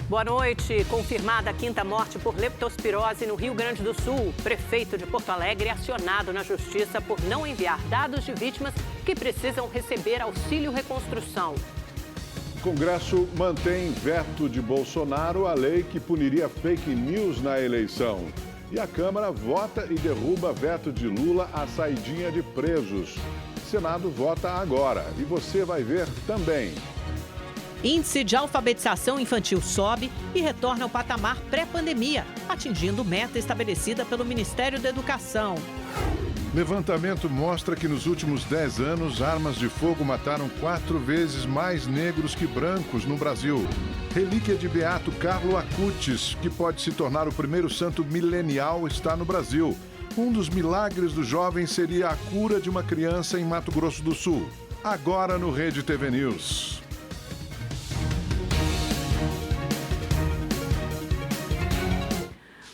Boa noite. Confirmada a quinta morte por leptospirose no Rio Grande do Sul. Prefeito de Porto Alegre é acionado na justiça por não enviar dados de vítimas que precisam receber auxílio reconstrução. O Congresso mantém veto de Bolsonaro à lei que puniria fake news na eleição. E a Câmara vota e derruba veto de Lula à saidinha de presos. O Senado vota agora e você vai ver também. Índice de alfabetização infantil sobe e retorna ao patamar pré-pandemia, atingindo meta estabelecida pelo Ministério da Educação. Levantamento mostra que nos últimos 10 anos, armas de fogo mataram 4 vezes mais negros que brancos no Brasil. Relíquia de Beato Carlo Acutis, que pode se tornar o primeiro santo milenial, está no Brasil. Um dos milagres do jovem seria a cura de uma criança em Mato Grosso do Sul. Agora no Rede TV News.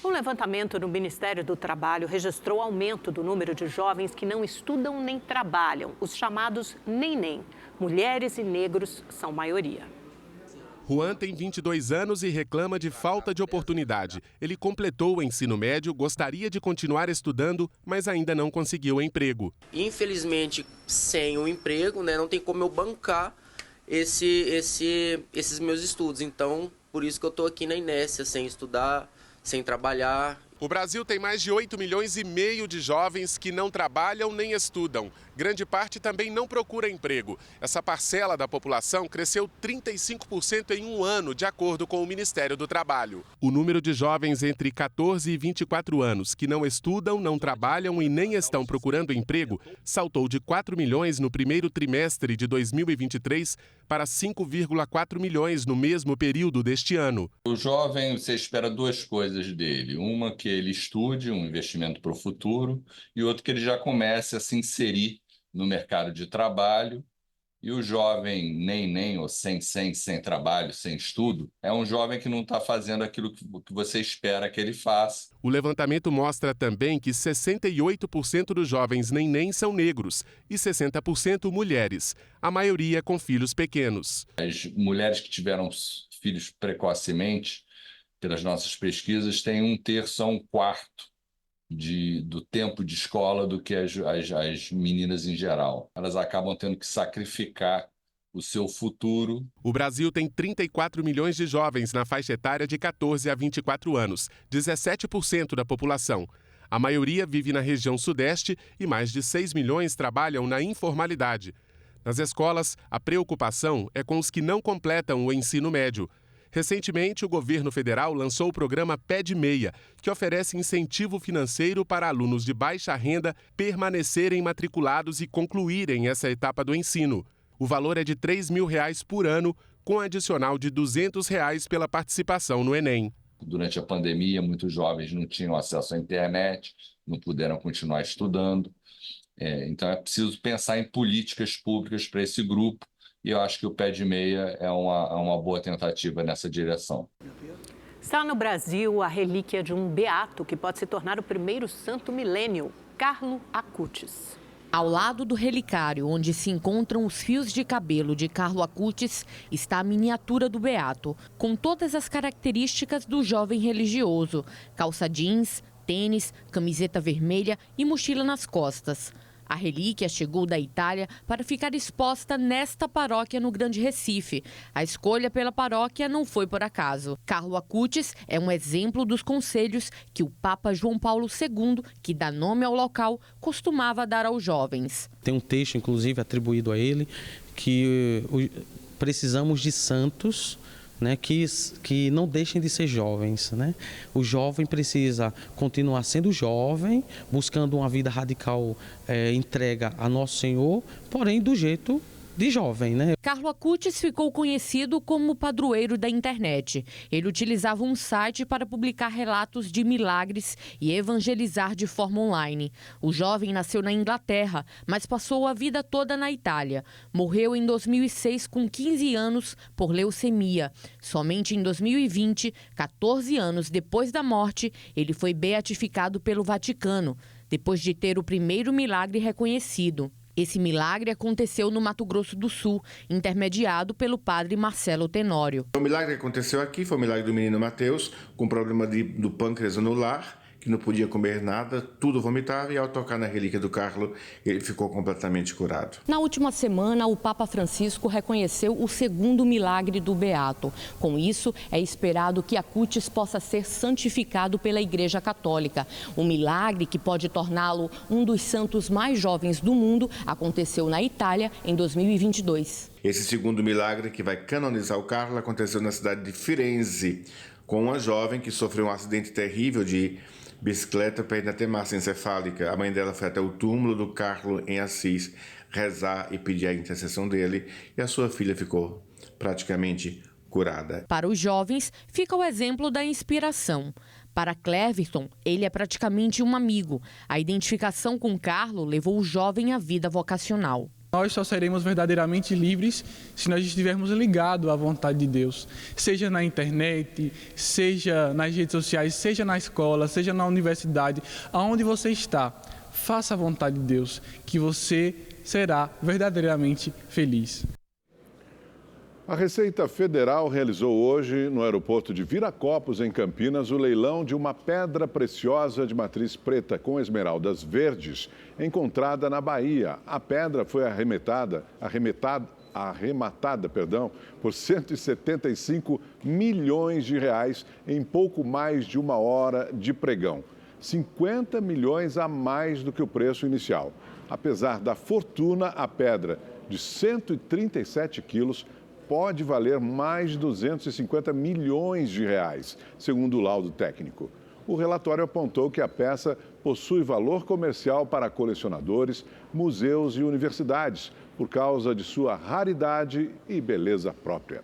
Um levantamento no Ministério do Trabalho registrou aumento do número de jovens que não estudam nem trabalham, os chamados nem-nem. Mulheres e negros são maioria. Juan tem 22 anos e reclama de falta de oportunidade. Ele completou o ensino médio, gostaria de continuar estudando, mas ainda não conseguiu emprego. Infelizmente, sem o emprego, não tem como eu bancar esses meus estudos. Então, por isso que eu estou aqui na inércia, sem estudar, sem trabalhar. O Brasil tem mais de 8,5 milhões de jovens que não trabalham nem estudam. Grande parte também não procura emprego. Essa parcela da população cresceu 35% em um ano, de acordo com o Ministério do Trabalho. O número de jovens entre 14 e 24 anos que não estudam, não trabalham e nem estão procurando emprego saltou de 4 milhões no primeiro trimestre de 2023 para 5,4 milhões no mesmo período deste ano. O jovem, você espera duas coisas dele. Uma, que ele estude, um investimento para o futuro, e outro, que ele já comece a se inserir no mercado de trabalho. E o jovem nem ou sem trabalho, sem estudo, é um jovem que não está fazendo aquilo que você espera que ele faça. O levantamento mostra também que 68% dos jovens nem são negros e 60% mulheres, a maioria com filhos pequenos. As mulheres que tiveram filhos precocemente, pelas nossas pesquisas, têm 1/3 a 1/4 do tempo de escola do que as meninas em geral. Elas acabam tendo que sacrificar o seu futuro. O Brasil tem 34 milhões de jovens na faixa etária de 14 a 24 anos, 17% da população. A maioria vive na região sudeste e mais de 6 milhões trabalham na informalidade. Nas escolas, a preocupação é com os que não completam o ensino médio. Recentemente, o governo federal lançou o programa Pé de Meia, que oferece incentivo financeiro para alunos de baixa renda permanecerem matriculados e concluírem essa etapa do ensino. O valor é de R$ 3.000 por ano, com adicional de R$ 200 pela participação no Enem. Durante a pandemia, muitos jovens não tinham acesso à internet, não puderam continuar estudando. Então, é preciso pensar em políticas públicas para esse grupo. E eu acho que o Pé de Meia é uma boa tentativa nessa direção. Está no Brasil a relíquia de um beato que pode se tornar o primeiro santo milênio, Carlo Acutis. Ao lado do relicário, onde se encontram os fios de cabelo de Carlo Acutis, está a miniatura do beato, com todas as características do jovem religioso: calça jeans, tênis, camiseta vermelha e mochila nas costas. A relíquia chegou da Itália para ficar exposta nesta paróquia no Grande Recife. A escolha pela paróquia não foi por acaso. Carlo Acutis é um exemplo dos conselhos que o Papa João Paulo II, que dá nome ao local, costumava dar aos jovens. Tem um texto, inclusive, atribuído a ele, que precisamos de santos, né, que não deixem de ser jovens, né? O jovem precisa continuar sendo jovem, buscando uma vida radical, entrega a Nosso Senhor, porém do jeito de jovem, né? Carlo Acutis ficou conhecido como padroeiro da internet. Ele utilizava um site para publicar relatos de milagres e evangelizar de forma online. O jovem nasceu na Inglaterra, mas passou a vida toda na Itália. Morreu em 2006 com 15 anos por leucemia. Somente em 2020, 14 anos depois da morte, ele foi beatificado pelo Vaticano, depois de ter o primeiro milagre reconhecido. Esse milagre aconteceu no Mato Grosso do Sul, intermediado pelo padre Marcelo Tenório. O milagre que aconteceu aqui foi o milagre do menino Mateus, com problema do pâncreas anular, que não podia comer nada, tudo vomitava, e ao tocar na relíquia do Carlo, ele ficou completamente curado. Na última semana, o Papa Francisco reconheceu o segundo milagre do Beato. Com isso, é esperado que Acutis possa ser santificado pela Igreja Católica. O milagre, que pode torná-lo um dos santos mais jovens do mundo, aconteceu na Itália em 2022. Esse segundo milagre, que vai canonizar o Carlo, aconteceu na cidade de Firenze, com uma jovem que sofreu um acidente terrível de bicicleta perna até massa encefálica. A mãe dela foi até o túmulo do Carlo em Assis rezar e pedir a intercessão dele, e a sua filha ficou praticamente curada. Para os jovens, fica o exemplo da inspiração. Para Cleverton, ele é praticamente um amigo. A identificação com Carlo levou o jovem à vida vocacional. Nós só seremos verdadeiramente livres se nós estivermos ligados à vontade de Deus. Seja na internet, seja nas redes sociais, seja na escola, seja na universidade, aonde você está, faça a vontade de Deus, que você será verdadeiramente feliz. A Receita Federal realizou hoje, no aeroporto de Viracopos, em Campinas, o leilão de uma pedra preciosa de matriz preta com esmeraldas verdes, encontrada na Bahia. A pedra foi arrematada por 175 milhões de reais em pouco mais de uma hora de pregão. 50 milhões a mais do que o preço inicial. Apesar da fortuna, a pedra de 137 quilos pode valer mais de 250 milhões de reais, segundo o laudo técnico. O relatório apontou que a peça possui valor comercial para colecionadores, museus e universidades, por causa de sua raridade e beleza própria.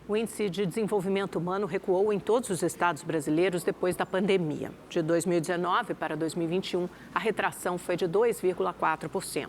O Índice de Desenvolvimento Humano recuou em todos os estados brasileiros depois da pandemia. De 2019 para 2021, a retração foi de 2,4%.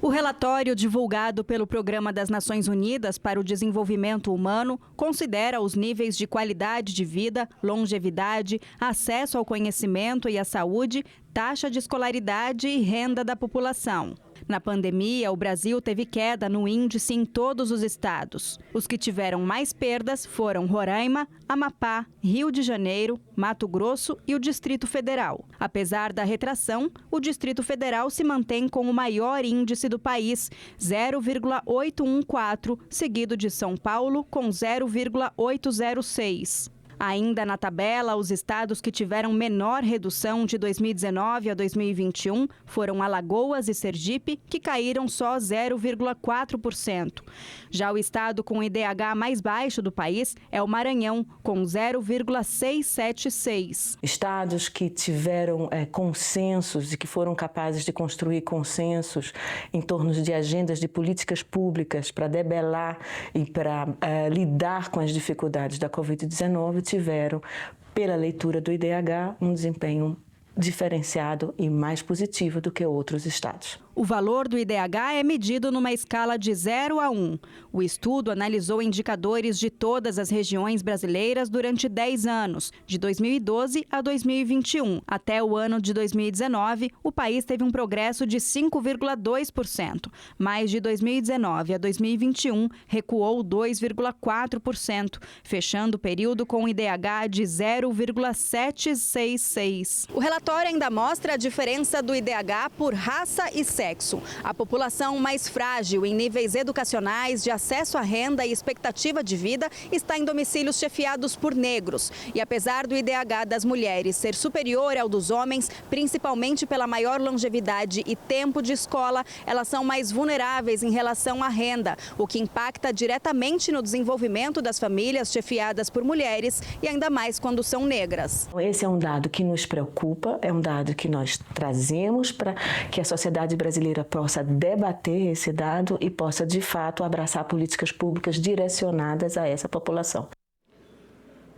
O relatório divulgado pelo Programa das Nações Unidas para o Desenvolvimento Humano considera os níveis de qualidade de vida, longevidade, acesso ao conhecimento e à saúde, taxa de escolaridade e renda da população. Na pandemia, o Brasil teve queda no índice em todos os estados. Os que tiveram mais perdas foram Roraima, Amapá, Rio de Janeiro, Mato Grosso e o Distrito Federal. Apesar da retração, o Distrito Federal se mantém com o maior índice do país, 0,814, seguido de São Paulo, com 0,806. Ainda na tabela, os estados que tiveram menor redução de 2019 a 2021 foram Alagoas e Sergipe, que caíram só 0,4%. Já o estado com o IDH mais baixo do país é o Maranhão, com 0,676. Estados que tiveram consensos e que foram capazes de construir consensos em torno de agendas de políticas públicas para debelar e para lidar com as dificuldades da Covid-19, tiveram, pela leitura do IDH, um desempenho diferenciado e mais positivo do que outros estados. O valor do IDH é medido numa escala de 0 a 1. O estudo analisou indicadores de todas as regiões brasileiras durante 10 anos, de 2012 a 2021. Até o ano de 2019, o país teve um progresso de 5,2%, mas de 2019 a 2021 recuou 2,4%, fechando o período com o IDH de 0,766. O relatório ainda mostra a diferença do IDH por raça e sexo. A população mais frágil em níveis educacionais, de acesso à renda e expectativa de vida está em domicílios chefiados por negros. E apesar do IDH das mulheres ser superior ao dos homens, principalmente pela maior longevidade e tempo de escola, elas são mais vulneráveis em relação à renda, o que impacta diretamente no desenvolvimento das famílias chefiadas por mulheres e ainda mais quando são negras. Esse é um dado que nos preocupa, é um dado que nós trazemos para que a sociedade brasileira possa debater esse dado e possa, de fato, abraçar políticas públicas direcionadas a essa população.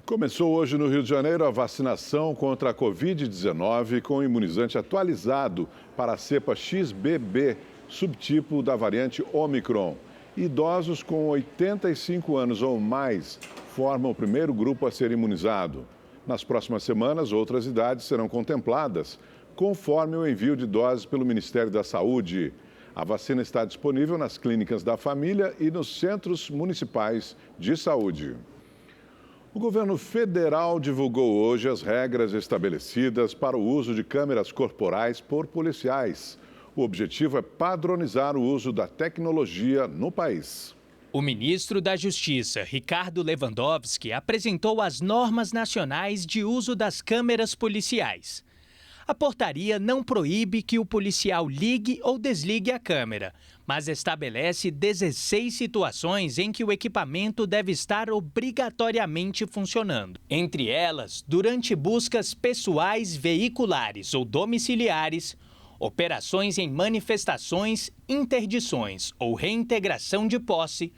Começou hoje no Rio de Janeiro a vacinação contra a Covid-19 com imunizante atualizado para a cepa XBB, subtipo da variante Omicron. Idosos com 85 anos ou mais formam o primeiro grupo a ser imunizado. Nas próximas semanas, outras idades serão contempladas, conforme o envio de doses pelo Ministério da Saúde. A vacina está disponível nas clínicas da família e nos centros municipais de saúde. O governo federal divulgou hoje as regras estabelecidas para o uso de câmeras corporais por policiais. O objetivo é padronizar o uso da tecnologia no país. O ministro da Justiça, Ricardo Lewandowski, apresentou as normas nacionais de uso das câmeras policiais. A portaria não proíbe que o policial ligue ou desligue a câmera, mas estabelece 16 situações em que o equipamento deve estar obrigatoriamente funcionando. Entre elas, durante buscas pessoais, veiculares ou domiciliares, operações em manifestações, interdições ou reintegração de posse,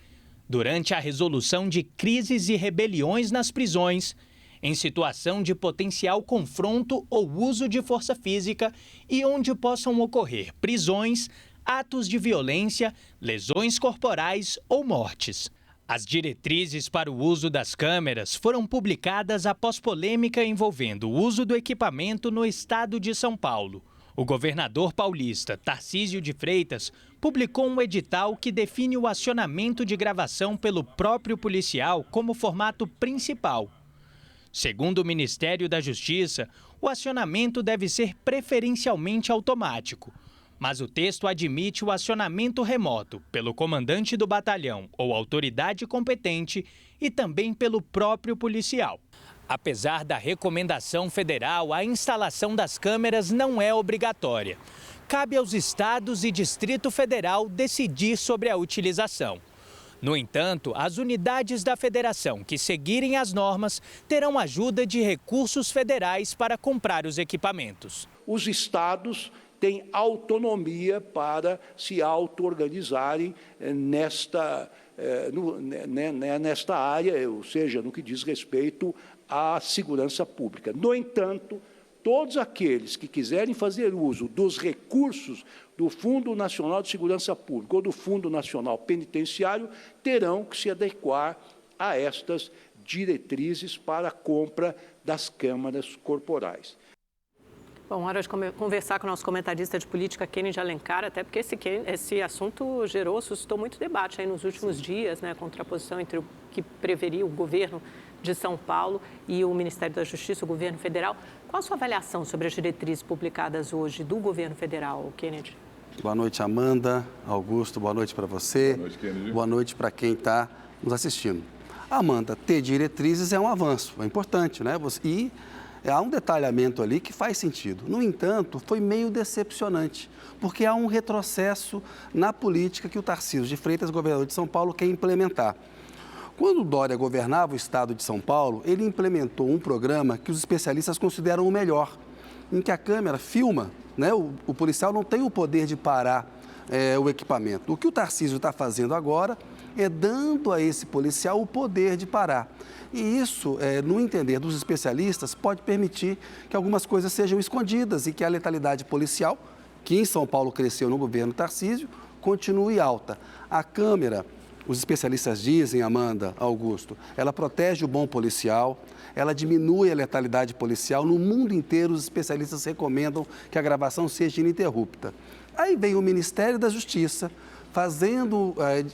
durante a resolução de crises e rebeliões nas prisões, em situação de potencial confronto ou uso de força física e onde possam ocorrer prisões, atos de violência, lesões corporais ou mortes. As diretrizes para o uso das câmeras foram publicadas após polêmica envolvendo o uso do equipamento no estado de São Paulo. O governador paulista, Tarcísio de Freitas, publicou um edital que define o acionamento de gravação pelo próprio policial como formato principal. Segundo o Ministério da Justiça, o acionamento deve ser preferencialmente automático, mas o texto admite o acionamento remoto pelo comandante do batalhão ou autoridade competente e também pelo próprio policial. Apesar da recomendação federal, a instalação das câmeras não é obrigatória. Cabe aos estados e Distrito Federal decidir sobre a utilização. No entanto, as unidades da federação que seguirem as normas terão ajuda de recursos federais para comprar os equipamentos. Os estados têm autonomia para se auto-organizarem nesta área, ou seja, no que diz respeito à segurança pública. No entanto, todos aqueles que quiserem fazer uso dos recursos do Fundo Nacional de Segurança Pública ou do Fundo Nacional Penitenciário terão que se adequar a estas diretrizes para a compra das câmaras corporais. Bom, hora de conversar com o nosso comentarista de política, Kennedy Alencar, até porque esse assunto suscitou muito debate aí nos últimos dias, né, a contraposição entre o que preveria o governo de São Paulo e o Ministério da Justiça, o governo federal. Qual a sua avaliação sobre as diretrizes publicadas hoje do governo federal, Kennedy? Boa noite, Amanda, Augusto, boa noite para você. Boa noite, Kennedy. Boa noite para quem está nos assistindo. Amanda, ter diretrizes é um avanço, é importante, né? E há um detalhamento ali que faz sentido. No entanto, foi meio decepcionante, porque há um retrocesso na política que o Tarcísio de Freitas, governador de São Paulo, quer implementar. Quando o Dória governava o estado de São Paulo, ele implementou um programa que os especialistas consideram o melhor, em que a câmera filma, né? O policial não tem o poder de parar o equipamento. O que o Tarcísio está fazendo agora é dando a esse policial o poder de parar. E isso, no entender dos especialistas, pode permitir que algumas coisas sejam escondidas e que a letalidade policial, que em São Paulo cresceu no governo Tarcísio, continue alta. A câmera, os especialistas dizem, Amanda, Augusto, ela protege o bom policial, ela diminui a letalidade policial. No mundo inteiro, os especialistas recomendam que a gravação seja ininterrupta. Aí vem o Ministério da Justiça,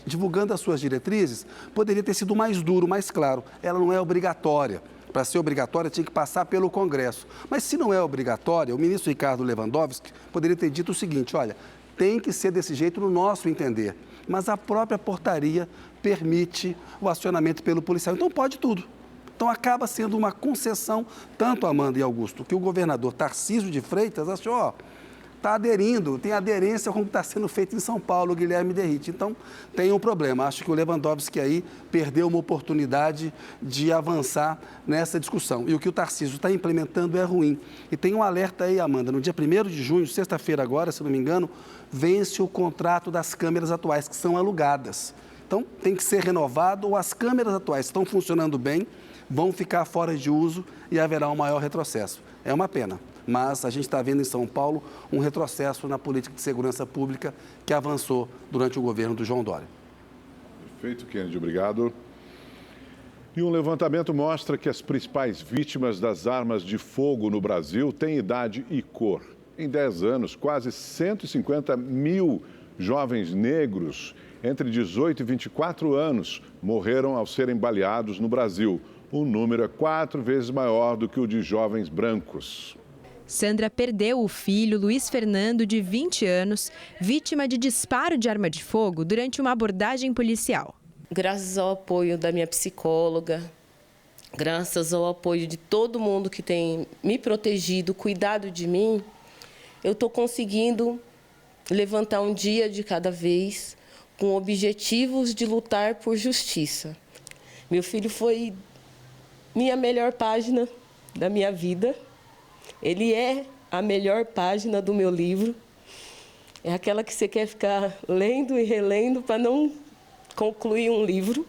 divulgando as suas diretrizes. Poderia ter sido mais duro, mais claro. Ela não é obrigatória. Para ser obrigatória, tinha que passar pelo Congresso. Mas se não é obrigatória, o ministro Ricardo Lewandowski poderia ter dito o seguinte: olha, tem que ser desse jeito no nosso entender. Mas a própria portaria permite o acionamento pelo policial. Então pode tudo. Então acaba sendo uma concessão, tanto Amanda e Augusto, que o governador Tarcísio de Freitas achou, está aderindo, tem aderência com o que está sendo feito em São Paulo, Guilherme Derrite. Então, tem um problema. Acho que o Lewandowski aí perdeu uma oportunidade de avançar nessa discussão. E o que o Tarcísio está implementando é ruim. E tem um alerta aí, Amanda. No dia 1º de junho, sexta-feira agora, se não me engano, vence o contrato das câmeras atuais, que são alugadas. Então, tem que ser renovado ou as câmeras atuais estão funcionando bem, vão ficar fora de uso e haverá um maior retrocesso. É uma pena. Mas a gente está vendo em São Paulo um retrocesso na política de segurança pública que avançou durante o governo do João Dória. Perfeito, Kennedy, obrigado. E um levantamento mostra que as principais vítimas das armas de fogo no Brasil têm idade e cor. Em 10 anos, quase 150 mil jovens negros entre 18 e 24 anos morreram ao serem baleados no Brasil. O número é 4 vezes maior do que o de jovens brancos. Sandra perdeu o filho, Luiz Fernando, de 20 anos, vítima de disparo de arma de fogo durante uma abordagem policial. Graças ao apoio da minha psicóloga, graças ao apoio de todo mundo que tem me protegido, cuidado de mim, eu estou conseguindo levantar um dia de cada vez com objetivos de lutar por justiça. Meu filho foi minha melhor página da minha vida. Ele é a melhor página do meu livro. É aquela que você quer ficar lendo e relendo para não concluir um livro.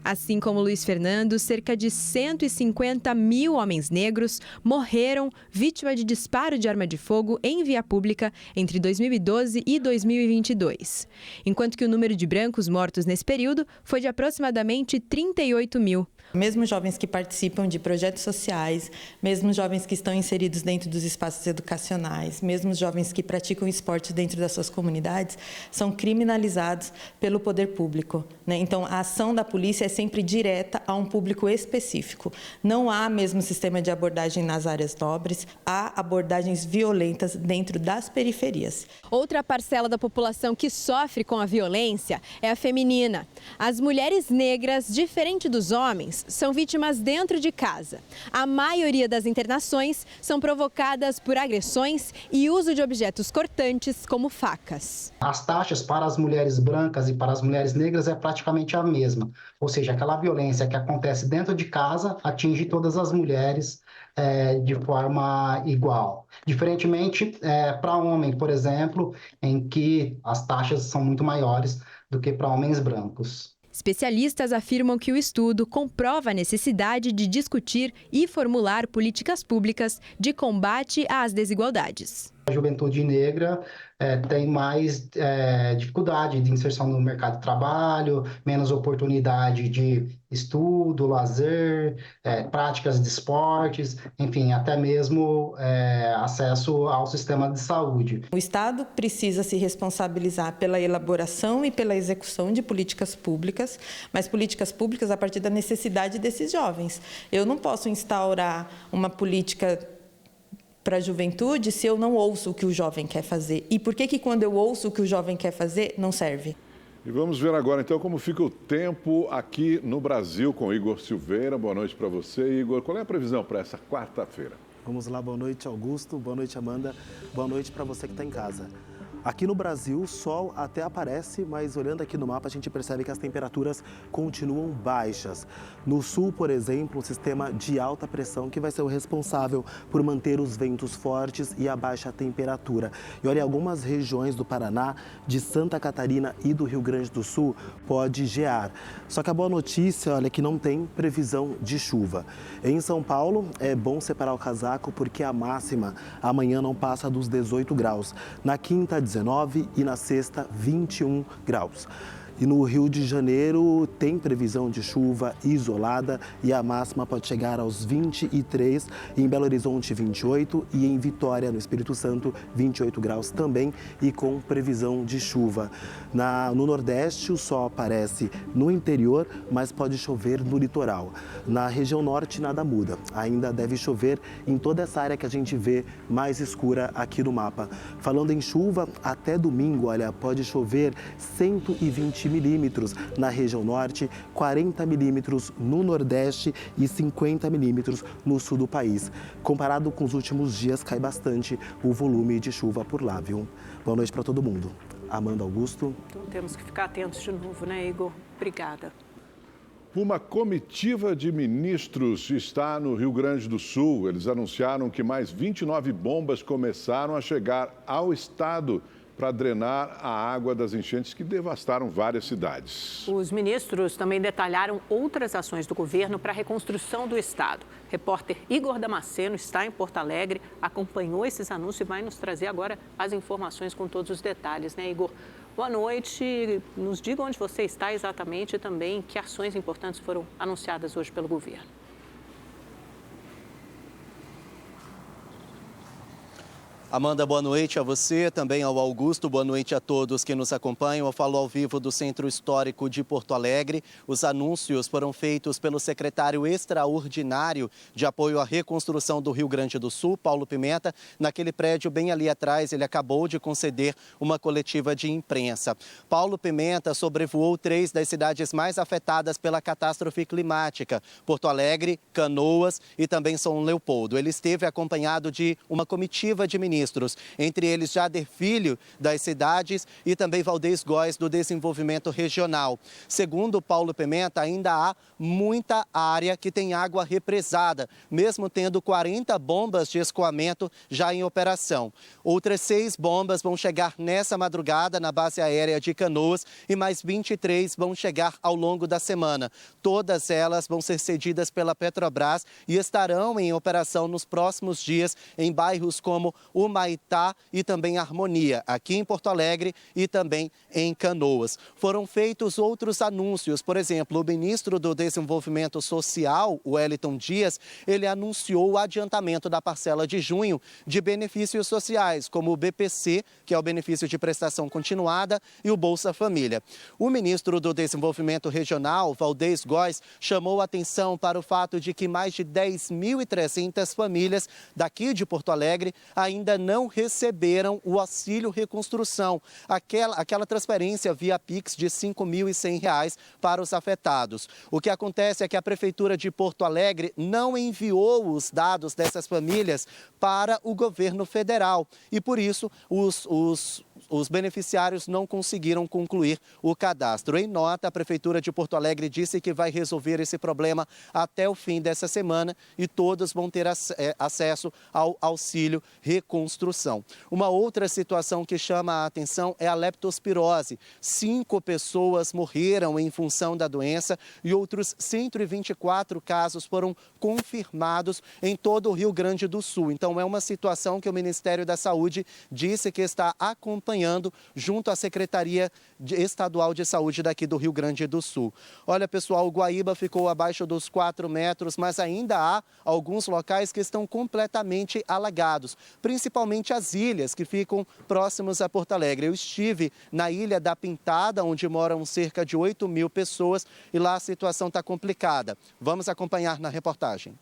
Assim como Luiz Fernando, cerca de 150 mil homens negros morreram vítima de disparo de arma de fogo em via pública entre 2012 e 2022. Enquanto que o número de brancos mortos nesse período foi de aproximadamente 38 mil. Mesmo jovens que participam de projetos sociais, mesmo jovens que estão inseridos dentro dos espaços educacionais, mesmo jovens que praticam esporte dentro das suas comunidades, são criminalizados pelo poder público, né? Então, a ação da polícia é sempre direta a um público específico. Não há mesmo sistema de abordagem nas áreas nobres, há abordagens violentas dentro das periferias. Outra parcela da população que sofre com a violência é a feminina. As mulheres negras, diferente dos homens, são vítimas dentro de casa. A maioria das internações são provocadas por agressões e uso de objetos cortantes, como facas. As taxas para as mulheres brancas e para as mulheres negras é praticamente a mesma. Ou seja, aquela violência que acontece dentro de casa atinge todas as mulheres de forma igual. Diferentemente para homem, por exemplo, em que as taxas são muito maiores do que para homens brancos. Especialistas afirmam que o estudo comprova a necessidade de discutir e formular políticas públicas de combate às desigualdades. A juventude negra tem mais dificuldade de inserção no mercado de trabalho, menos oportunidade de estudo, lazer, práticas de esportes, enfim, até mesmo acesso ao sistema de saúde. O Estado precisa se responsabilizar pela elaboração e pela execução de políticas públicas, mas políticas públicas a partir da necessidade desses jovens. Eu não posso instaurar uma política para a juventude se eu não ouço o que o jovem quer fazer. E por que quando eu ouço o que o jovem quer fazer, não serve? E vamos ver agora, então, como fica o tempo aqui no Brasil com Igor Silveira. Boa noite para você, Igor. Qual é a previsão para essa quarta-feira? Vamos lá, boa noite, Augusto. Boa noite, Amanda. Boa noite para você que está em casa. Aqui no Brasil, o sol até aparece, mas olhando aqui no mapa, a gente percebe que as temperaturas continuam baixas. No sul, por exemplo, um sistema de alta pressão que vai ser o responsável por manter os ventos fortes e a baixa temperatura. E olha, algumas regiões do Paraná, de Santa Catarina e do Rio Grande do Sul pode gear. Só que a boa notícia, olha, é que não tem previsão de chuva. Em São Paulo, é bom separar o casaco porque a máxima amanhã não passa dos 18 graus. Na quinta, 19 e na sexta, 21 graus. E no Rio de Janeiro tem previsão de chuva isolada e a máxima pode chegar aos 23, em Belo Horizonte 28 e em Vitória, no Espírito Santo, 28 graus também e com previsão de chuva. No Nordeste o sol aparece no interior, mas pode chover no litoral. Na região norte nada muda, ainda deve chover em toda essa área que a gente vê mais escura aqui no mapa. Falando em chuva, até domingo, olha, pode chover 120 milímetros na região norte, 40 milímetros no nordeste e 50 milímetros no sul do país. Comparado com os últimos dias, cai bastante o volume de chuva por lá, viu? Boa noite para todo mundo. Amanda, Augusto. Então temos que ficar atentos de novo, né, Igor? Obrigada. Uma comitiva de ministros está no Rio Grande do Sul. Eles anunciaram que mais 29 bombas começaram a chegar ao estado para drenar a água das enchentes que devastaram várias cidades. Os ministros também detalharam outras ações do governo para a reconstrução do estado. O repórter Igor Damasceno está em Porto Alegre, acompanhou esses anúncios e vai nos trazer agora as informações com todos os detalhes, né, Igor? Boa noite, nos diga onde você está exatamente e também que ações importantes foram anunciadas hoje pelo governo. Amanda, boa noite a você, também ao Augusto, boa noite a todos que nos acompanham. Eu falo ao vivo do Centro Histórico de Porto Alegre. Os anúncios foram feitos pelo secretário extraordinário de apoio à reconstrução do Rio Grande do Sul, Paulo Pimenta. Naquele prédio bem ali atrás, ele acabou de conceder uma coletiva de imprensa. Paulo Pimenta sobrevoou 3 das cidades mais afetadas pela catástrofe climática: Porto Alegre, Canoas e também São Leopoldo. Ele esteve acompanhado de uma comitiva de ministros, entre eles Jader Filho, das cidades, e também Valdez Góes, do Desenvolvimento Regional. Segundo Paulo Pimenta, ainda há muita área que tem água represada, mesmo tendo 40 bombas de escoamento já em operação. Outras 6 bombas vão chegar nessa madrugada na base aérea de Canoas e mais 23 vão chegar ao longo da semana. Todas elas vão ser cedidas pela Petrobras e estarão em operação nos próximos dias em bairros como o Maitá e também Harmonia, aqui em Porto Alegre e também em Canoas. Foram feitos outros anúncios, por exemplo, o ministro do Desenvolvimento Social, o Wellington Dias, ele anunciou o adiantamento da parcela de junho de benefícios sociais, como o BPC, que é o benefício de prestação continuada, e o Bolsa Família. O ministro do Desenvolvimento Regional, Valdez Góes, chamou a atenção para o fato de que mais de 10.300 famílias daqui de Porto Alegre ainda não receberam o auxílio reconstrução, aquela transferência via Pix de R$ 5.100 para os afetados. O que acontece é que a Prefeitura de Porto Alegre não enviou os dados dessas famílias para o governo federal e, por isso, os beneficiários não conseguiram concluir o cadastro. Em nota, a Prefeitura de Porto Alegre disse que vai resolver esse problema até o fim dessa semana e todos vão ter acesso ao auxílio reconstrução. Uma outra situação que chama a atenção é a leptospirose. 5 pessoas morreram em função da doença e outros 124 casos foram confirmados em todo o Rio Grande do Sul. Então, é uma situação que o Ministério da Saúde disse que está acompanhando junto à Secretaria Estadual de Saúde daqui do Rio Grande do Sul. Olha, pessoal, o Guaíba ficou abaixo dos 4 metros, mas ainda há alguns locais que estão completamente alagados, principalmente as ilhas que ficam próximos a Porto Alegre. Eu estive na Ilha da Pintada, onde moram cerca de 8.000 pessoas, e lá a situação está complicada. Vamos acompanhar na reportagem.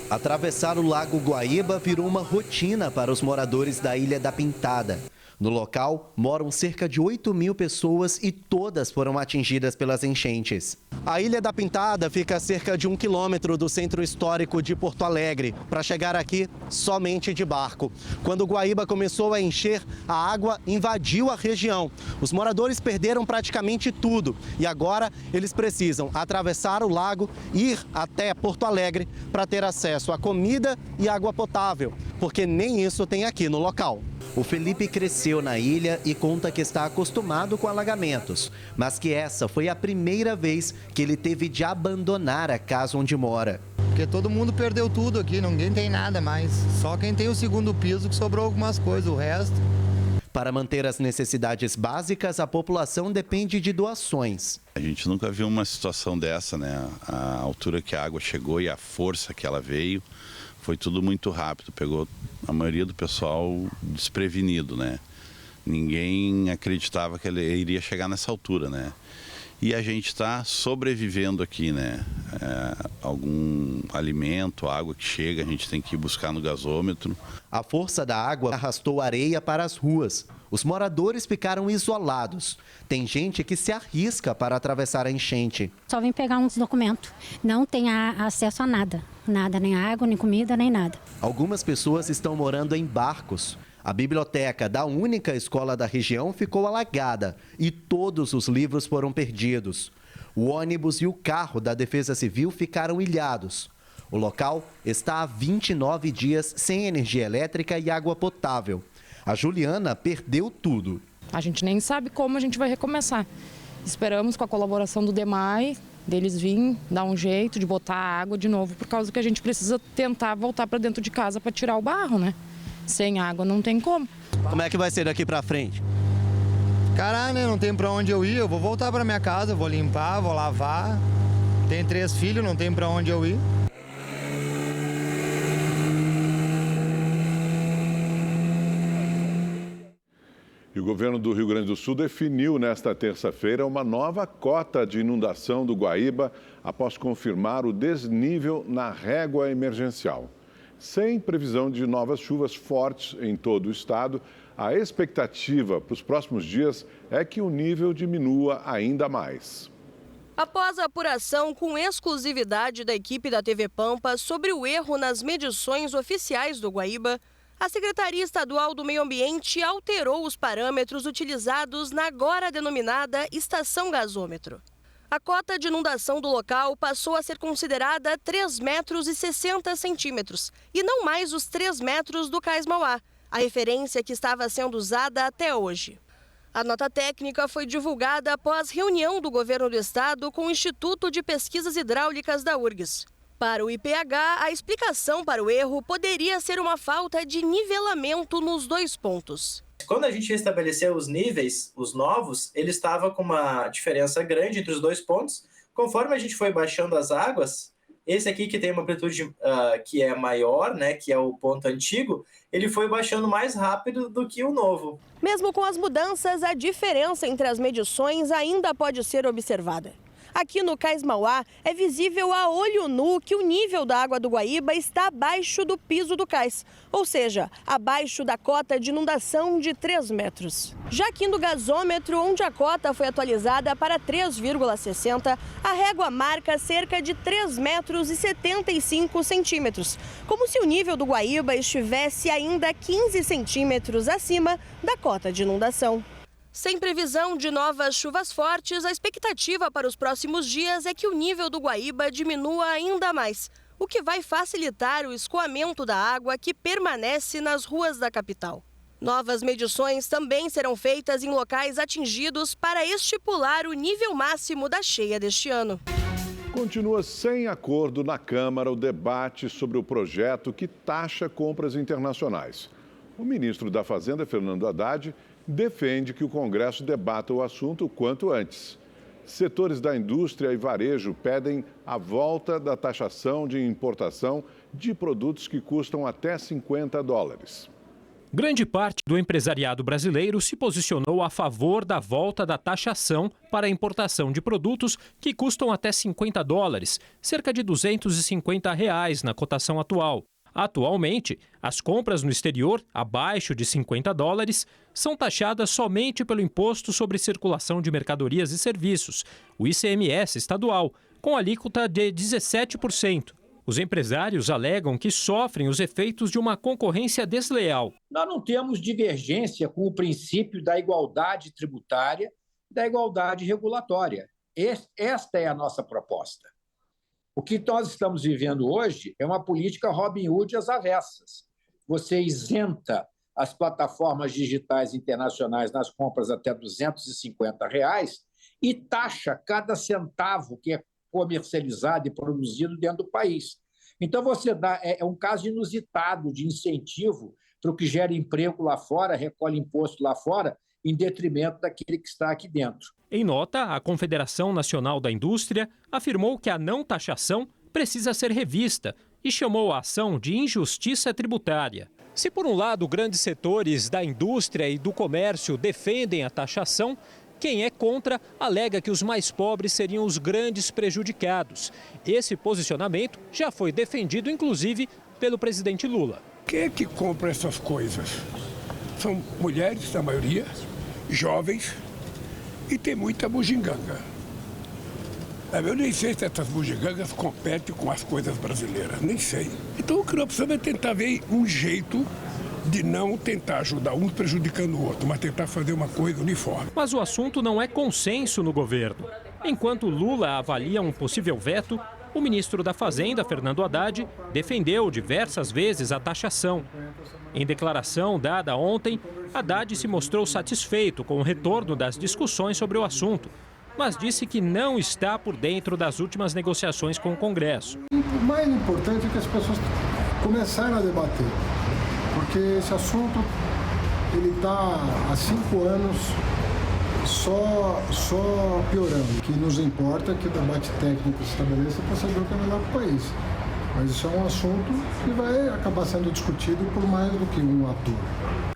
Atravessar o Lago Guaíba virou uma rotina para os moradores da Ilha da Pintada. No local, moram cerca de 8.000 pessoas e todas foram atingidas pelas enchentes. A Ilha da Pintada fica a cerca de 1 quilômetro do centro histórico de Porto Alegre. Para chegar aqui, somente de barco. Quando o Guaíba começou a encher, a água invadiu a região. Os moradores perderam praticamente tudo e agora eles precisam atravessar o lago e ir até Porto Alegre para ter acesso a comida e água potável, porque nem isso tem aqui no local. O Felipe cresceu na ilha e conta que está acostumado com alagamentos, mas que essa foi a primeira vez que ele teve de abandonar a casa onde mora. Porque todo mundo perdeu tudo aqui, ninguém tem nada mais. Só quem tem o segundo piso que sobrou algumas coisas, o resto... Para manter as necessidades básicas, a população depende de doações. A gente nunca viu uma situação dessa, né? A altura que a água chegou e a força que ela veio, foi tudo muito rápido, pegou a maioria do pessoal desprevenido, né? Ninguém acreditava que ele iria chegar nessa altura, né? E a gente está sobrevivendo aqui, né? Algum alimento, água que chega, a gente tem que ir buscar no gasômetro. A força da água arrastou areia para as ruas. Os moradores ficaram isolados. Tem gente que se arrisca para atravessar a enchente. Só vim pegar uns documentos. Não tem acesso a nada. Nada, nem água, nem comida, nem nada. Algumas pessoas estão morando em barcos. A biblioteca da única escola da região ficou alagada e todos os livros foram perdidos. O ônibus e o carro da Defesa Civil ficaram ilhados. O local está há 29 dias sem energia elétrica e água potável. A Juliana perdeu tudo. A gente nem sabe como a gente vai recomeçar. Esperamos com a colaboração do DEMAI, deles virem dar um jeito de botar a água de novo, por causa que a gente precisa tentar voltar para dentro de casa para tirar o barro, né? Sem água não tem como. Como é que vai ser daqui para frente? Caralho, né? Não tem para onde eu ir. Eu vou voltar para minha casa, vou limpar, vou lavar. Tenho 3 filhos, não tem para onde eu ir. o governo do Rio Grande do Sul definiu nesta terça-feira uma nova cota de inundação do Guaíba após confirmar o desnível na régua emergencial. Sem previsão de novas chuvas fortes em todo o estado, a expectativa para os próximos dias é que o nível diminua ainda mais. Após a apuração com exclusividade da equipe da TV Pampa sobre o erro nas medições oficiais do Guaíba, a Secretaria Estadual do Meio Ambiente alterou os parâmetros utilizados na agora denominada estação gasômetro. A cota de inundação do local passou a ser considerada 3,60 metros e não mais os 3 metros do Cais Mauá, a referência que estava sendo usada até hoje. A nota técnica foi divulgada após reunião do governo do estado com o Instituto de Pesquisas Hidráulicas da URGS. Para o IPH, a explicação para o erro poderia ser uma falta de nivelamento nos 2 pontos. Quando a gente estabeleceu os níveis, os novos, ele estava com uma diferença grande entre os 2 pontos. Conforme a gente foi baixando as águas, esse aqui que tem uma amplitude que é maior, né, que é o ponto antigo, ele foi baixando mais rápido do que o novo. Mesmo com as mudanças, a diferença entre as medições ainda pode ser observada. Aqui no Cais Mauá, é visível a olho nu que o nível da água do Guaíba está abaixo do piso do cais, ou seja, abaixo da cota de inundação de 3 metros. Já aqui no gasômetro, onde a cota foi atualizada para 3,60, a régua marca cerca de 3,75 metros, como se o nível do Guaíba estivesse ainda 15 centímetros acima da cota de inundação. Sem previsão de novas chuvas fortes, a expectativa para os próximos dias é que o nível do Guaíba diminua ainda mais, o que vai facilitar o escoamento da água que permanece nas ruas da capital. Novas medições também serão feitas em locais atingidos para estipular o nível máximo da cheia deste ano. Continua sem acordo na Câmara o debate sobre o projeto que taxa compras internacionais. O ministro da Fazenda, Fernando Haddad, defende que o Congresso debata o assunto o quanto antes. Setores da indústria e varejo pedem a volta da taxação de importação de produtos que custam até $50. Grande parte do empresariado brasileiro se posicionou a favor da volta da taxação para a importação de produtos que custam até $50, cerca de R$250 na cotação atual. Atualmente, as compras no exterior, abaixo de $50, são taxadas somente pelo Imposto sobre Circulação de Mercadorias e Serviços, o ICMS estadual, com alíquota de 17%. Os empresários alegam que sofrem os efeitos de uma concorrência desleal. Nós não temos divergência com o princípio da igualdade tributária e da igualdade regulatória. Esta é a nossa proposta. O que nós estamos vivendo hoje é uma política Robin Hood às avessas. Você isenta as plataformas digitais internacionais nas compras até R$250 e taxa cada centavo que é comercializado e produzido dentro do país. Então, você dá um caso inusitado de incentivo para o que gera emprego lá fora, recolhe imposto lá fora, em detrimento daquele que está aqui dentro. Em nota, a Confederação Nacional da Indústria afirmou que a não taxação precisa ser revista e chamou a ação de injustiça tributária. Se, por um lado, grandes setores da indústria e do comércio defendem a taxação, quem é contra alega que os mais pobres seriam os grandes prejudicados. Esse posicionamento já foi defendido, inclusive, pelo presidente Lula. Quem é que compra essas coisas? São mulheres, a maioria, jovens, e tem muita bugiganga. Eu nem sei se essas bugigangas competem com as coisas brasileiras, nem sei. Então o que nós precisamos é tentar ver um jeito de não tentar ajudar um prejudicando o outro, mas tentar fazer uma coisa uniforme. Mas o assunto não é consenso no governo. Enquanto Lula avalia um possível veto, o ministro da Fazenda, Fernando Haddad, defendeu diversas vezes a taxação. Em declaração dada ontem, Haddad se mostrou satisfeito com o retorno das discussões sobre o assunto, mas disse que não está por dentro das últimas negociações com o Congresso. O mais importante é que as pessoas começaram a debater, porque esse assunto ele está há 5 anos só piorando. O que nos importa é que o debate técnico se estabeleça para saber o que é melhor para o país. Mas isso é um assunto que vai acabar sendo discutido por mais do que um ator.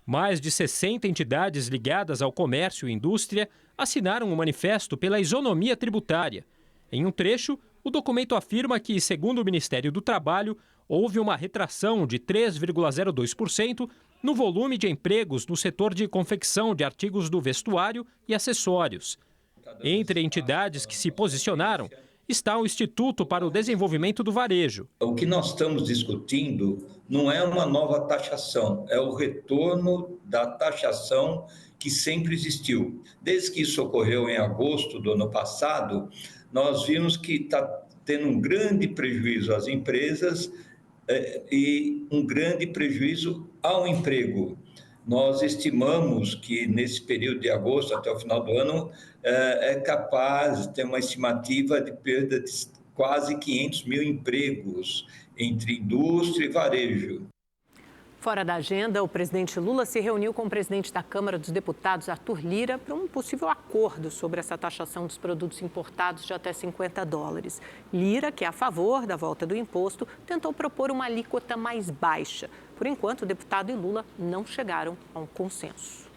Mais de 60 entidades ligadas ao comércio e indústria assinaram um manifesto pela isonomia tributária. Em um trecho, o documento afirma que, segundo o Ministério do Trabalho, houve uma retração de 3,02% no volume de empregos no setor de confecção de artigos do vestuário e acessórios. Entre entidades que se posicionaram está o Instituto para o Desenvolvimento do Varejo. O que nós estamos discutindo não é uma nova taxação, é o retorno da taxação que sempre existiu. Desde que isso ocorreu em agosto do ano passado, nós vimos que está tendo um grande prejuízo às empresas e um grande prejuízo ao emprego. Nós estimamos que nesse período de agosto até o final do ano é capaz de ter uma estimativa de perda de quase 500 mil empregos entre indústria e varejo. Fora da agenda, o presidente Lula se reuniu com o presidente da Câmara dos Deputados, Arthur Lira, para um possível acordo sobre essa taxação dos produtos importados de até $50. Lira, que é a favor da volta do imposto, tentou propor uma alíquota mais baixa. Por enquanto, o deputado e Lula não chegaram a um consenso.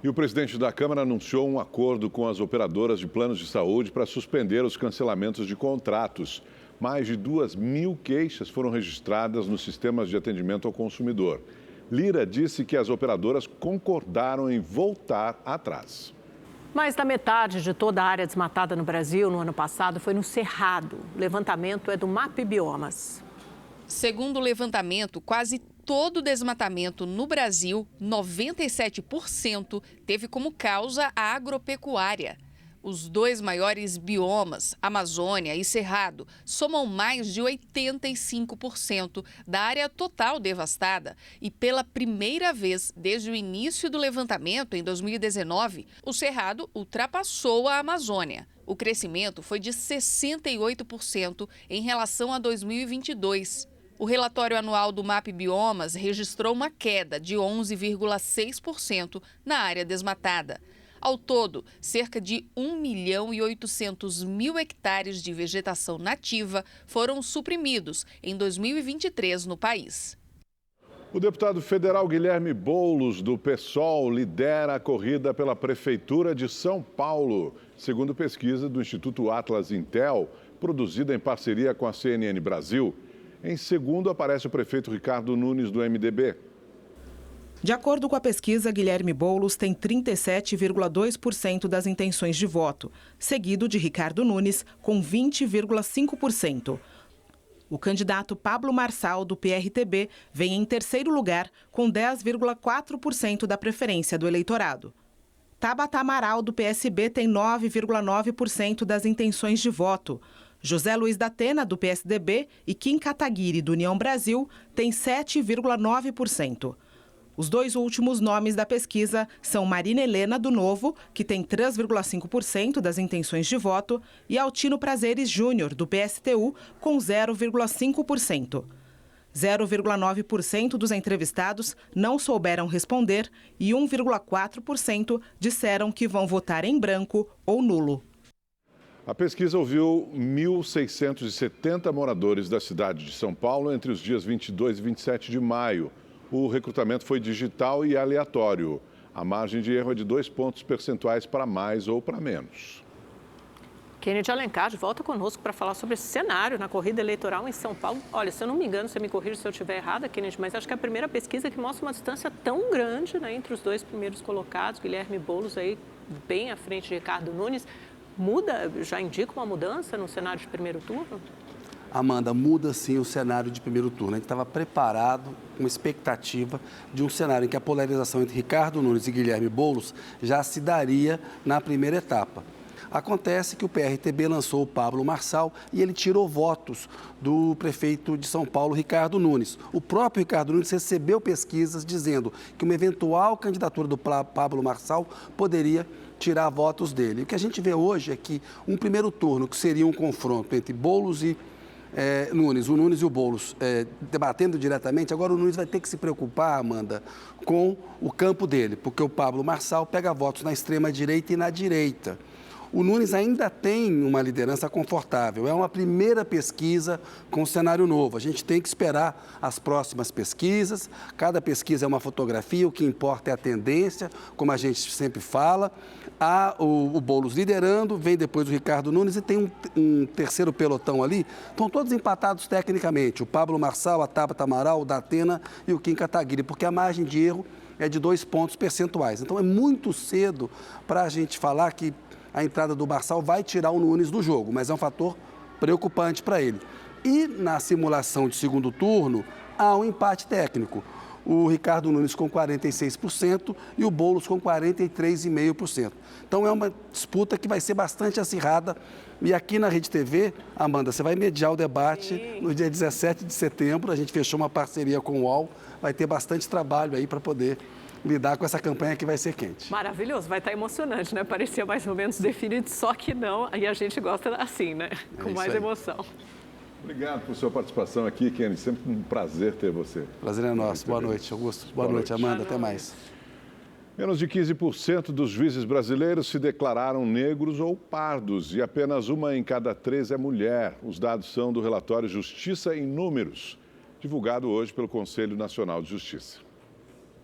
E o presidente da Câmara anunciou um acordo com as operadoras de planos de saúde para suspender os cancelamentos de contratos. Mais de 2.000 queixas foram registradas nos sistemas de atendimento ao consumidor. Lira disse que as operadoras concordaram em voltar atrás. Mais da metade de toda a área desmatada no Brasil no ano passado foi no Cerrado. O levantamento é do MapBiomas. Segundo o levantamento, quase todo o desmatamento no Brasil, 97%, teve como causa a agropecuária. Os dois maiores biomas, Amazônia e Cerrado, somam mais de 85% da área total devastada. E pela primeira vez desde o início do levantamento, em 2019, o Cerrado ultrapassou a Amazônia. O crescimento foi de 68% em relação a 2022. O relatório anual do MapBiomas registrou uma queda de 11,6% na área desmatada. Ao todo, cerca de 1.800.000 hectares de vegetação nativa foram suprimidos em 2023 no país. O deputado federal Guilherme Boulos, do PSOL, lidera a corrida pela Prefeitura de São Paulo. Segundo pesquisa do Instituto Atlas Intel, produzida em parceria com a CNN Brasil, em segundo aparece o prefeito Ricardo Nunes, do MDB. De acordo com a pesquisa, Guilherme Boulos tem 37,2% das intenções de voto, seguido de Ricardo Nunes, com 20,5%. O candidato Pablo Marçal, do PRTB, vem em terceiro lugar, com 10,4% da preferência do eleitorado. Tabata Amaral, do PSB, tem 9,9% das intenções de voto. José Luiz da Atena, do PSDB, e Kim Kataguiri, do União Brasil, têm 7,9%. Os dois últimos nomes da pesquisa são Marina Helena, do Novo, que tem 3,5% das intenções de voto, e Altino Prazeres Júnior, do PSTU, com 0,5%. 0,9% dos entrevistados não souberam responder e 1,4% disseram que vão votar em branco ou nulo. A pesquisa ouviu 1.670 moradores da cidade de São Paulo entre os dias 22 e 27 de maio. O recrutamento foi digital e aleatório. A margem de erro é de 2 pontos percentuais para mais ou para menos. Kennedy Alencar volta conosco para falar sobre esse cenário na corrida eleitoral em São Paulo. Olha, se eu não me engano, você me corrige se eu estiver errada, Kennedy, mas acho que é a primeira pesquisa que mostra uma distância tão grande, né, entre os dois primeiros colocados, Guilherme Boulos aí bem à frente de Ricardo Nunes. Muda, já indica uma mudança no cenário de primeiro turno? Amanda, muda sim o cenário de primeiro turno. A gente estava preparado com uma expectativa de um cenário em que a polarização entre Ricardo Nunes e Guilherme Boulos já se daria na primeira etapa. Acontece que o PRTB lançou o Pablo Marçal e ele tirou votos do prefeito de São Paulo, Ricardo Nunes. O próprio Ricardo Nunes recebeu pesquisas dizendo que uma eventual candidatura do Pablo Marçal poderia tirar votos dele. O que a gente vê hoje é que um primeiro turno, que seria um confronto entre Boulos e Nunes, o Nunes e o Boulos debatendo diretamente, agora o Nunes vai ter que se preocupar, Amanda, com o campo dele, porque o Pablo Marçal pega votos na extrema-direita e na direita. O Nunes ainda tem uma liderança confortável. É uma primeira pesquisa com um cenário novo. A gente tem que esperar as próximas pesquisas. Cada pesquisa é uma fotografia, o que importa é a tendência, como a gente sempre fala. Há o Boulos liderando, vem depois o Ricardo Nunes e tem um terceiro pelotão ali. Estão todos empatados tecnicamente. O Pablo Marçal, a Tabata Amaral, o Datena e o Kim Kataguiri, porque a margem de erro é de 2 pontos percentuais. Então é muito cedo para a gente falar que a entrada do Marçal vai tirar o Nunes do jogo, mas é um fator preocupante para ele. E na simulação de segundo turno, há um empate técnico. O Ricardo Nunes com 46% e o Boulos com 43,5%. Então é uma disputa que vai ser bastante acirrada. E aqui na Rede TV, Amanda, você vai mediar o debate no dia 17 de setembro. A gente fechou uma parceria com o UOL. Vai ter bastante trabalho aí para poder lidar com essa campanha que vai ser quente. Maravilhoso, vai estar emocionante, né? Parecia mais ou menos definido, só que não. E a gente gosta assim, né? Com mais emoção. Obrigado por sua participação aqui, Kenny. Sempre um prazer ter você. Prazer é nosso. Boa noite, Augusto. Boa noite, Amanda. Até mais. Menos de 15% dos juízes brasileiros se declararam negros ou pardos e apenas 1 em cada 3 é mulher. Os dados são do relatório Justiça em Números, divulgado hoje pelo Conselho Nacional de Justiça.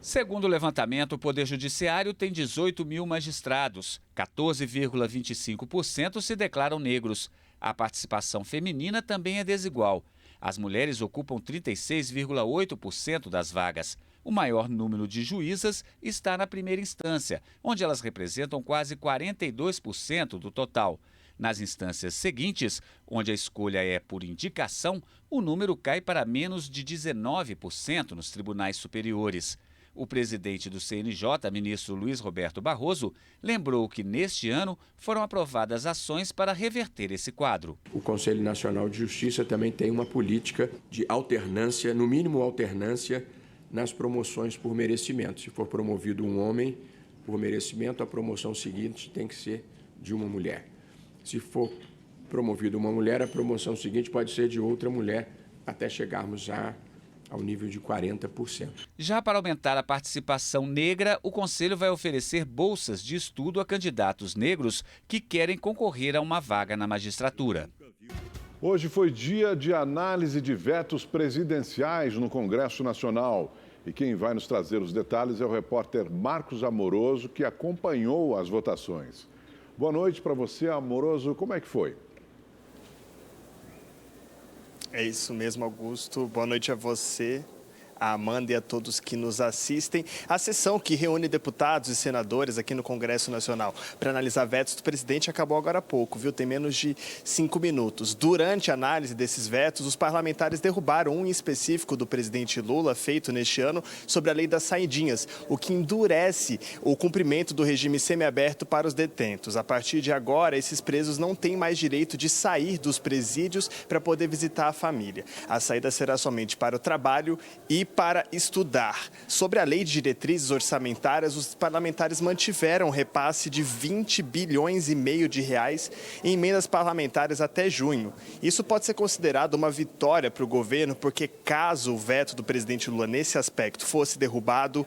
Segundo o levantamento, o Poder Judiciário tem 18 mil magistrados. 14,25% se declaram negros. A participação feminina também é desigual. As mulheres ocupam 36,8% das vagas. O maior número de juízas está na primeira instância, onde elas representam quase 42% do total. Nas instâncias seguintes, onde a escolha é por indicação, o número cai para menos de 19% nos tribunais superiores. O presidente do CNJ, ministro Luiz Roberto Barroso, lembrou que neste ano foram aprovadas ações para reverter esse quadro. O Conselho Nacional de Justiça também tem uma política de alternância, no mínimo alternância, nas promoções por merecimento. Se for promovido um homem por merecimento, a promoção seguinte tem que ser de uma mulher. Se for promovida uma mulher, a promoção seguinte pode ser de outra mulher, até chegarmos ao nível de 40%. Já para aumentar a participação negra, o Conselho vai oferecer bolsas de estudo a candidatos negros que querem concorrer a uma vaga na magistratura. Hoje foi dia de análise de vetos presidenciais no Congresso Nacional. E quem vai nos trazer os detalhes é o repórter Marcos Amoroso, que acompanhou as votações. Boa noite para você, Amoroso. Como é que foi? É isso mesmo, Augusto. Boa noite a você, a Amanda e a todos que nos assistem. A sessão que reúne deputados e senadores aqui no Congresso Nacional para analisar vetos do presidente acabou agora há pouco, viu? Tem menos de 5 minutos. Durante a análise desses vetos, os parlamentares derrubaram um em específico do presidente Lula, feito neste ano, sobre a lei das saidinhas, o que endurece o cumprimento do regime semiaberto para os detentos. A partir de agora, esses presos não têm mais direito de sair dos presídios para poder visitar a família. A saída será somente para o trabalho e para estudar. Sobre a lei de diretrizes orçamentárias, os parlamentares mantiveram um repasse de 20 bilhões e meio de reais em emendas parlamentares até junho. Isso pode ser considerado uma vitória para o governo, porque caso o veto do presidente Lula nesse aspecto fosse derrubado,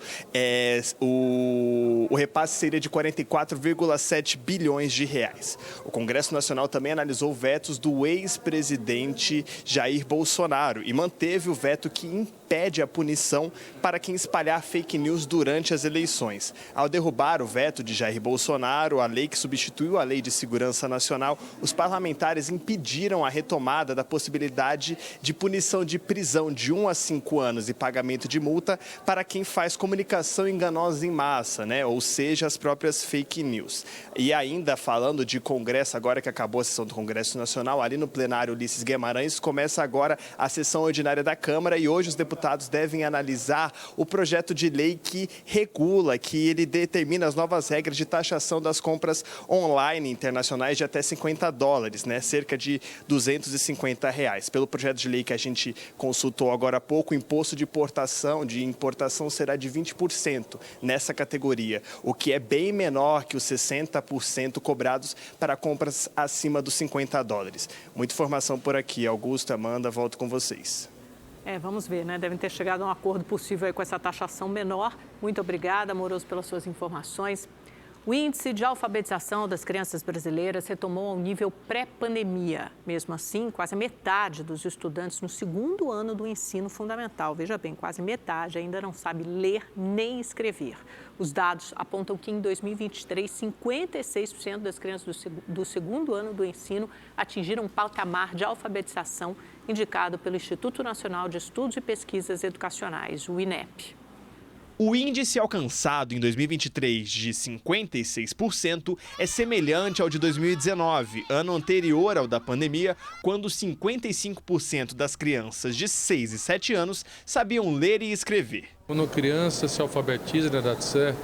o repasse seria de 44,7 bilhões de reais. O Congresso Nacional também analisou vetos do ex-presidente Jair Bolsonaro e manteve o veto que impede a punição para quem espalhar fake news durante as eleições. Ao derrubar o veto de Jair Bolsonaro, a lei que substituiu a Lei de Segurança Nacional, os parlamentares impediram a retomada da possibilidade de punição de prisão de 1 a 5 anos e pagamento de multa para quem faz comunicação enganosa em massa, né? Ou seja, as próprias fake news. E ainda falando de Congresso, agora que acabou a sessão do Congresso Nacional, ali no plenário Ulisses Guimarães, começa agora a sessão ordinária da Câmara e hoje os deputados devem analisar o projeto de lei que regula, que ele determina as novas regras de taxação das compras online internacionais de até $50, né? Cerca de R$250. Pelo projeto de lei que a gente consultou agora há pouco, o imposto de importação será de 20% nessa categoria, o que é bem menor que os 60% cobrados para compras acima dos $50. Muita informação por aqui. Augusto, Amanda, volto com vocês. Vamos ver, né? Devem ter chegado a um acordo possível aí com essa taxação menor. Muito obrigada, Amoroso, pelas suas informações. O índice de alfabetização das crianças brasileiras retomou ao nível pré-pandemia. Mesmo assim, quase metade dos estudantes no segundo ano do ensino fundamental, veja bem, quase metade ainda não sabe ler nem escrever. Os dados apontam que em 2023, 56% das crianças do segundo ano do ensino atingiram um patamar de alfabetização indicado pelo Instituto Nacional de Estudos e Pesquisas Educacionais, o INEP. O índice alcançado em 2023 de 56% é semelhante ao de 2019, ano anterior ao da pandemia, quando 55% das crianças de 6 e 7 anos sabiam ler e escrever. Quando a criança se alfabetiza na idade certa,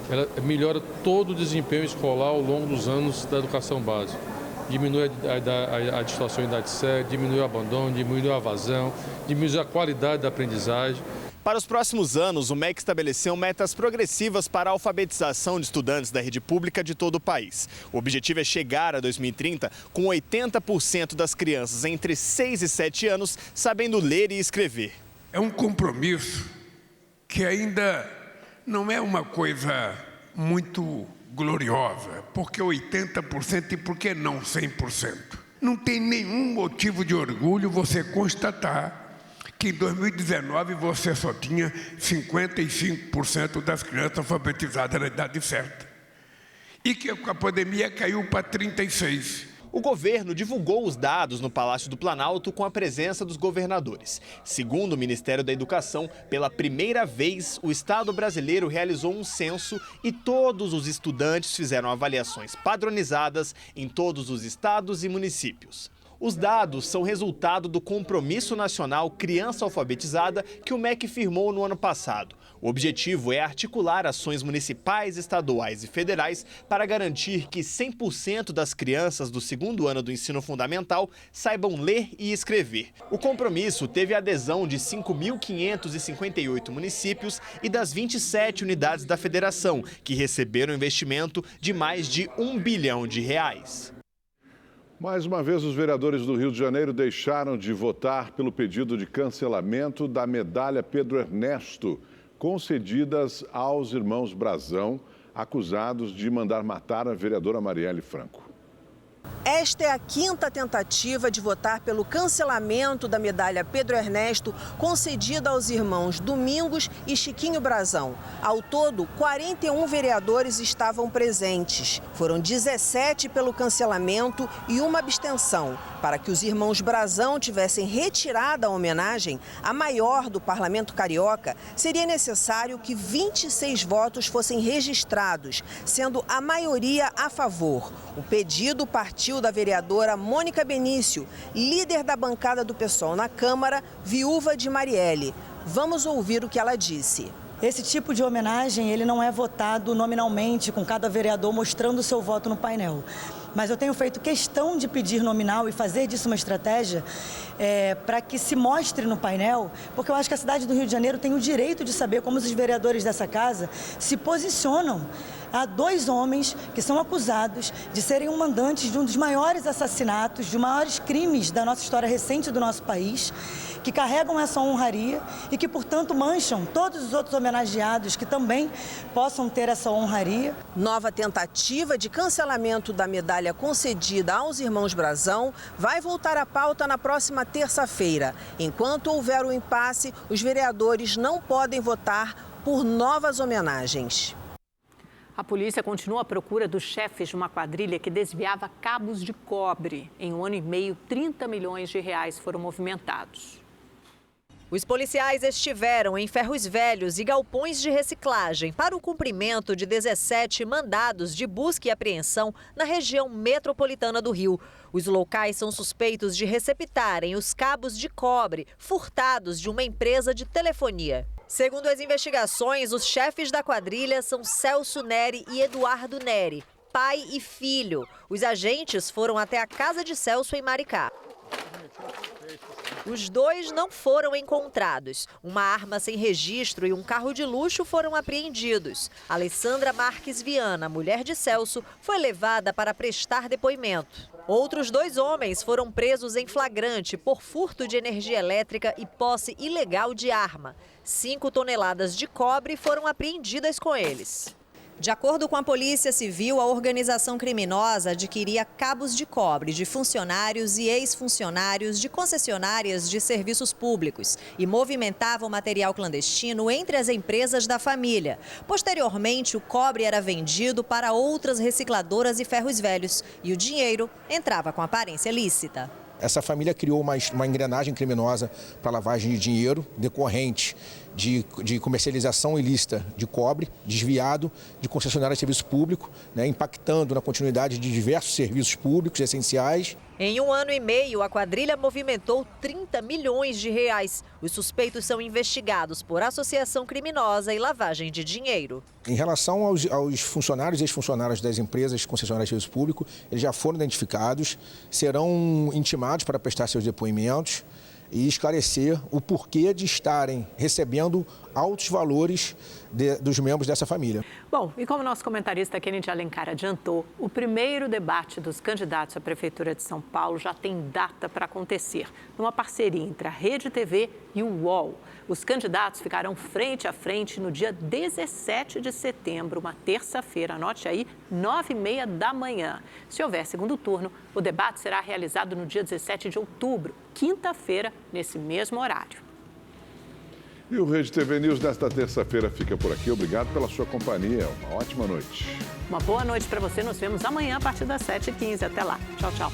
ela melhora todo o desempenho escolar ao longo dos anos da educação básica. Diminui a distorção em idade certa, diminui o abandono, diminui a evasão, diminui a qualidade da aprendizagem. Para os próximos anos, o MEC estabeleceu metas progressivas para a alfabetização de estudantes da rede pública de todo o país. O objetivo é chegar a 2030 com 80% das crianças entre 6 e 7 anos sabendo ler e escrever. É um compromisso que ainda não é uma coisa muito gloriosa, porque 80% e por que não 100%? Não tem nenhum motivo de orgulho você constatar que em 2019 você só tinha 55% das crianças alfabetizadas na idade certa. E que com a pandemia caiu para 36%. O governo divulgou os dados no Palácio do Planalto com a presença dos governadores. Segundo o Ministério da Educação, pela primeira vez, o Estado brasileiro realizou um censo e todos os estudantes fizeram avaliações padronizadas em todos os estados e municípios. Os dados são resultado do Compromisso Nacional Criança Alfabetizada que o MEC firmou no ano passado. O objetivo é articular ações municipais, estaduais e federais para garantir que 100% das crianças do segundo ano do ensino fundamental saibam ler e escrever. O compromisso teve adesão de 5.558 municípios e das 27 unidades da federação, que receberam investimento de mais de R$1 bilhão. Mais uma vez, os vereadores do Rio de Janeiro deixaram de votar pelo pedido de cancelamento da medalha Pedro Ernesto, concedidas aos irmãos Brazão, acusados de mandar matar a vereadora Marielle Franco. Esta é a quinta tentativa de votar pelo cancelamento da medalha Pedro Ernesto concedida aos irmãos Domingos e Chiquinho Brazão. Ao todo, 41 vereadores estavam presentes. Foram 17 pelo cancelamento e uma abstenção. Para que os irmãos Brazão tivessem retirada a homenagem, a maior do Parlamento Carioca, seria necessário que 26 votos fossem registrados, sendo a maioria a favor. O pedido partiu da vereadora Mônica Benício, líder da bancada do PSOL na Câmara, viúva de Marielle. Vamos ouvir o que ela disse. Esse tipo de homenagem, ele não é votado nominalmente, com cada vereador mostrando o seu voto no painel. Mas eu tenho feito questão de pedir nominal e fazer disso uma estratégia para que se mostre no painel, porque eu acho que a cidade do Rio de Janeiro tem o direito de saber como os vereadores dessa casa se posicionam. Há 2 homens que são acusados de serem um mandantes de um dos maiores assassinatos, de maiores crimes da nossa história recente do nosso país, que carregam essa honraria e que, portanto, mancham todos os outros homenageados que também possam ter essa honraria. Nova tentativa de cancelamento da medalha concedida aos irmãos Brazão vai voltar à pauta na próxima terça-feira. Enquanto houver um impasse, os vereadores não podem votar por novas homenagens. A polícia continua à procura dos chefes de uma quadrilha que desviava cabos de cobre. Em 1 ano e meio, 30 milhões de reais foram movimentados. Os policiais estiveram em ferros velhos e galpões de reciclagem para o cumprimento de 17 mandados de busca e apreensão na região metropolitana do Rio. Os locais são suspeitos de receptarem os cabos de cobre furtados de uma empresa de telefonia. Segundo as investigações, os chefes da quadrilha são Celso Neri e Eduardo Neri, pai e filho. Os agentes foram até a casa de Celso em Maricá. Os 2 não foram encontrados. Uma arma sem registro e um carro de luxo foram apreendidos. Alessandra Marques Viana, mulher de Celso, foi levada para prestar depoimento. Outros 2 homens foram presos em flagrante por furto de energia elétrica e posse ilegal de arma. 5 toneladas de cobre foram apreendidas com eles. De acordo com a Polícia Civil, a organização criminosa adquiria cabos de cobre de funcionários e ex-funcionários de concessionárias de serviços públicos e movimentava o material clandestino entre as empresas da família. Posteriormente, o cobre era vendido para outras recicladoras e ferros velhos e o dinheiro entrava com aparência lícita. Essa família criou uma engrenagem criminosa para lavagem de dinheiro decorrente de comercialização ilícita de cobre, desviado de concessionárias de serviço público, impactando na continuidade de diversos serviços públicos essenciais. Em 1 ano e meio, a quadrilha movimentou 30 milhões de reais. Os suspeitos são investigados por associação criminosa e lavagem de dinheiro. Em relação aos funcionários e ex-funcionários das empresas concessionárias de serviço público, eles já foram identificados, serão intimados para prestar seus depoimentos e esclarecer o porquê de estarem recebendo altos valores dos membros dessa família. Bom, e como nosso comentarista Kennedy Alencar adiantou, o primeiro debate dos candidatos à Prefeitura de São Paulo já tem data para acontecer, numa parceria entre a Rede TV e o UOL. Os candidatos ficarão frente a frente no dia 17 de setembro, uma terça-feira, anote aí, 9h30 da manhã. Se houver segundo turno, o debate será realizado no dia 17 de outubro, quinta-feira, nesse mesmo horário. E o Rede TV News desta terça-feira fica por aqui. Obrigado pela sua companhia. Uma ótima noite. Uma boa noite para você. Nos vemos amanhã a partir das 7h15. Até lá. Tchau, tchau.